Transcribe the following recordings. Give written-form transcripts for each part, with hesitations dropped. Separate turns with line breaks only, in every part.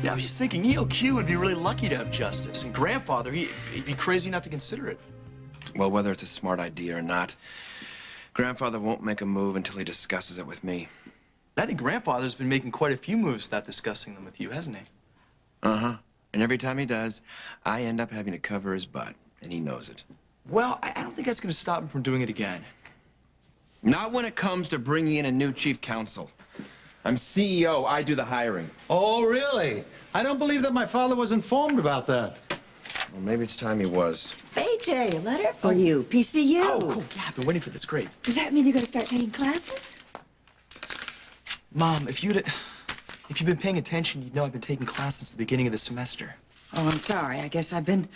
Yeah, I was just thinking, EOQ would be really lucky to have justice, and Grandfather, he'd be crazy not to consider it.
Well, whether it's a smart idea or not, Grandfather won't make a move until he discusses it with me.
I think Grandfather's been making quite a few moves without discussing them with you, hasn't he?
Uh-huh. And every time he does, I end up having to cover his butt, and he knows it.
Well, I don't think that's going to stop him from doing it again.
Not when it comes to bringing in a new chief counsel. I'm CEO. I do the hiring.
Oh, really? I don't believe that my father was informed about that.
Well, maybe it's time he was.
AJ, a letter for you. PCU.
Oh, cool. Yeah, I've been waiting for this. Great.
Does that mean you're going to start taking classes?
Mom, if you'd been paying attention, you'd know I've been taking classes since the beginning of the semester.
Oh, I'm sorry. I guess I've been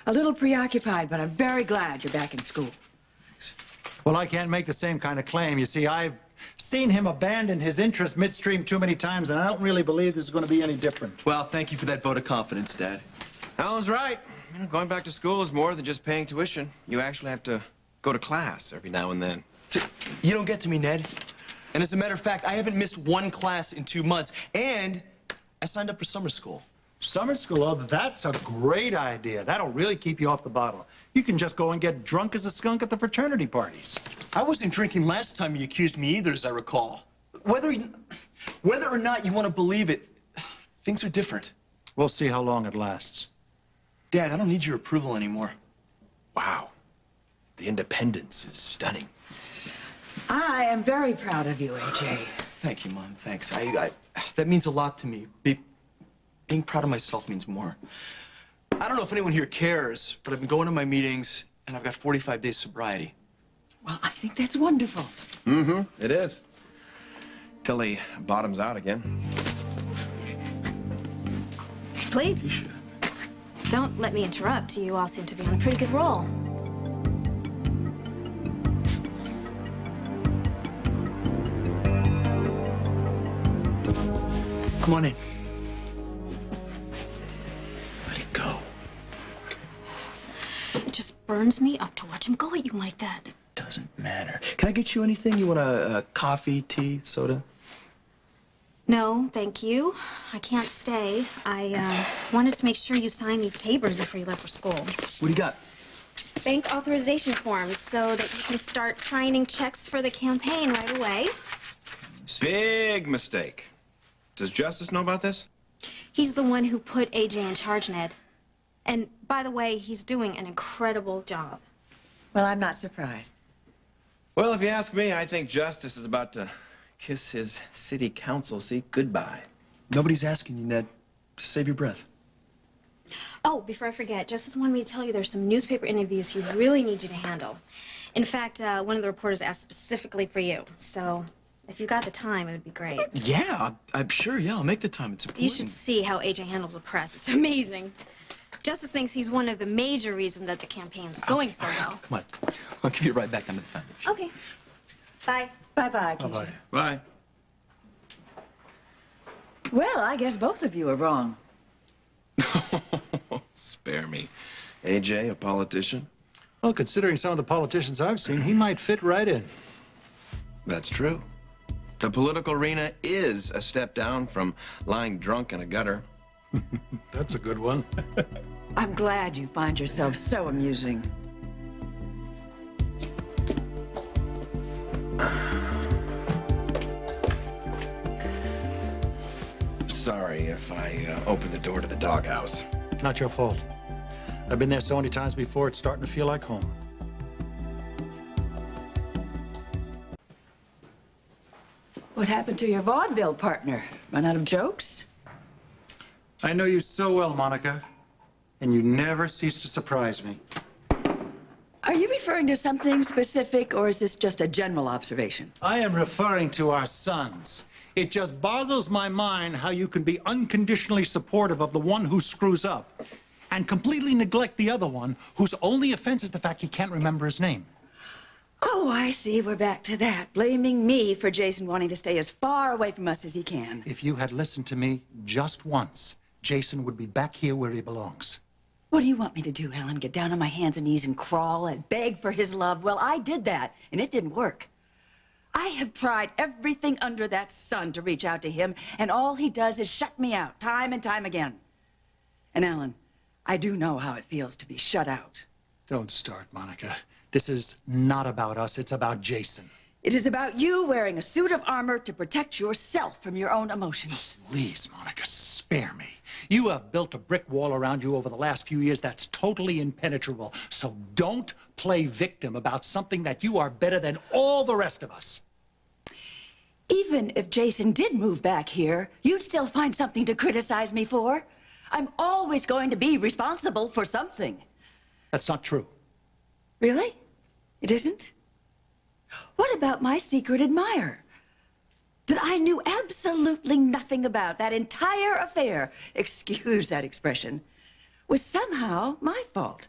a little preoccupied, but I'm very glad you're back in school.
Thanks.
Well, I can't make the same kind of claim. You see, I've seen him abandon his interest midstream too many times, and I don't really believe this is going to be any different.
Well, thank you for that vote of confidence, Dad.
Alan's right. You know, going back to school is more than just paying tuition. You actually have to go to class every now and then.
You don't get to me, Ned. And as a matter of fact, I haven't missed one class in 2 months, and I signed up for summer school.
Summer school, oh, that's a great idea. That'll really keep you off the bottle. You can just go and get drunk as a skunk at the fraternity parties.
I wasn't drinking last time you accused me either, as I recall. Whether or not you want to believe it, things are different.
We'll see how long it lasts.
Dad, I don't need your approval anymore.
Wow. The independence is stunning.
I am very proud of you, AJ.
Thank you, Mom. Thanks. That means a lot to me. Being proud of myself means more. I don't know if anyone here cares, but I've been going to my meetings, and I've got 45 days sobriety.
Well, I think that's wonderful.
Mm-hmm. It is. Till he bottoms out again.
Please. Don't let me interrupt. You all seem to be on a pretty good roll.
Come on in. Let it go.
It just burns me up to watch him go at you like that.
Doesn't matter. Can I get you anything? You want a coffee, tea, soda?
No, thank you. I can't stay. I wanted to make sure you signed these papers before you left for school.
What do you got?
Bank authorization forms so that you can start signing checks for the campaign right away.
Big mistake. Does Justice know about this?
He's the one who put AJ in charge, Ned. And by the way, he's doing an incredible job.
Well, I'm not surprised.
Well, if you ask me, I think Justice is about to kiss his city council seat goodbye.
Nobody's asking you, Ned. Just save your breath.
Oh, before I forget, Justice wanted me to tell you there's some newspaper interviews he really needs you to handle. In fact, one of the reporters asked specifically for you. So if you got the time, it would be great.
Yeah, I'm sure. Yeah, I'll make the time. It's important.
You should see how AJ handles the press. It's amazing. Justice thinks he's one of the major reasons that the campaign's going so well.
Come on. I'll give you a ride back down to the foundation.
Okay. Bye.
Bye-bye, Keisha.
Bye-bye.
Bye.
Well, I guess both of you are wrong.
Spare me. AJ, a politician?
Well, considering some of the politicians I've seen, he might fit right in.
That's true. The political arena is a step down from lying drunk in a gutter.
That's a good one.
I'm glad you find yourself so amusing.
Sorry if I opened the door to the doghouse.
Not your fault. I've been there so many times before, it's starting to feel like home.
What happened to your vaudeville partner? Run out of jokes?
I know you so well, Monica, and you never cease to surprise me.
Are you referring to something specific, or is this just a general observation?
I am referring to our sons. It just boggles my mind how you can be unconditionally supportive of the one who screws up and completely neglect the other one whose only offense is the fact he can't remember his name.
Oh, I see. We're back to that. Blaming me for Jason wanting to stay as far away from us as he can.
If you had listened to me just once, Jason would be back here where he belongs.
What do you want me to do, Helen? Get down on my hands and knees and crawl and beg for his love? Well, I did that, and it didn't work. I have tried everything under that sun to reach out to him, and all he does is shut me out time and time again. And Alan, I do know how it feels to be shut out.
Don't start, Monica. This is not about us. It's about Jason.
It is about you wearing a suit of armor to protect yourself from your own emotions.
Please, Monica, spare me. You have built a brick wall around you over the last few years that's totally impenetrable. So don't play victim about something that you are better than all the rest of us.
Even if Jason did move back here, you'd still find something to criticize me for. I'm always going to be responsible for something.
That's not true.
Really? It isn't? What about my secret admirer? That I knew absolutely nothing about, that entire affair, excuse that expression, was somehow my fault.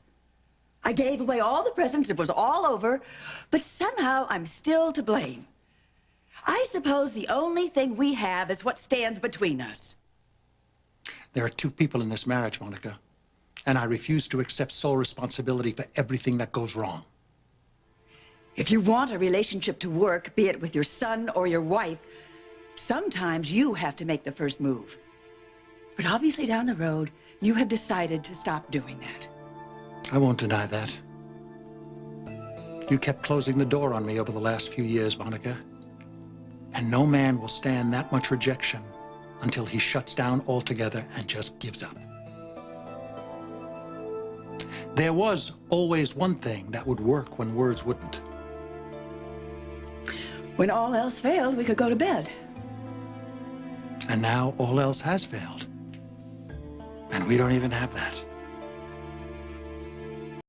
I gave away all the presents, it was all over, but somehow I'm still to blame. I suppose the only thing we have is what stands between us.
There are two people in this marriage, Monica, and I refuse to accept sole responsibility for everything that goes wrong.
If you want a relationship to work, be it with your son or your wife, sometimes you have to make the first move. But obviously down the road, you have decided to stop doing that.
I won't deny that. You kept closing the door on me over the last few years, Monica. And no man will stand that much rejection until he shuts down altogether and just gives up. There was always one thing that would work when words wouldn't.
When all else failed, we could go to bed.
And now all else has failed. And we don't even have that.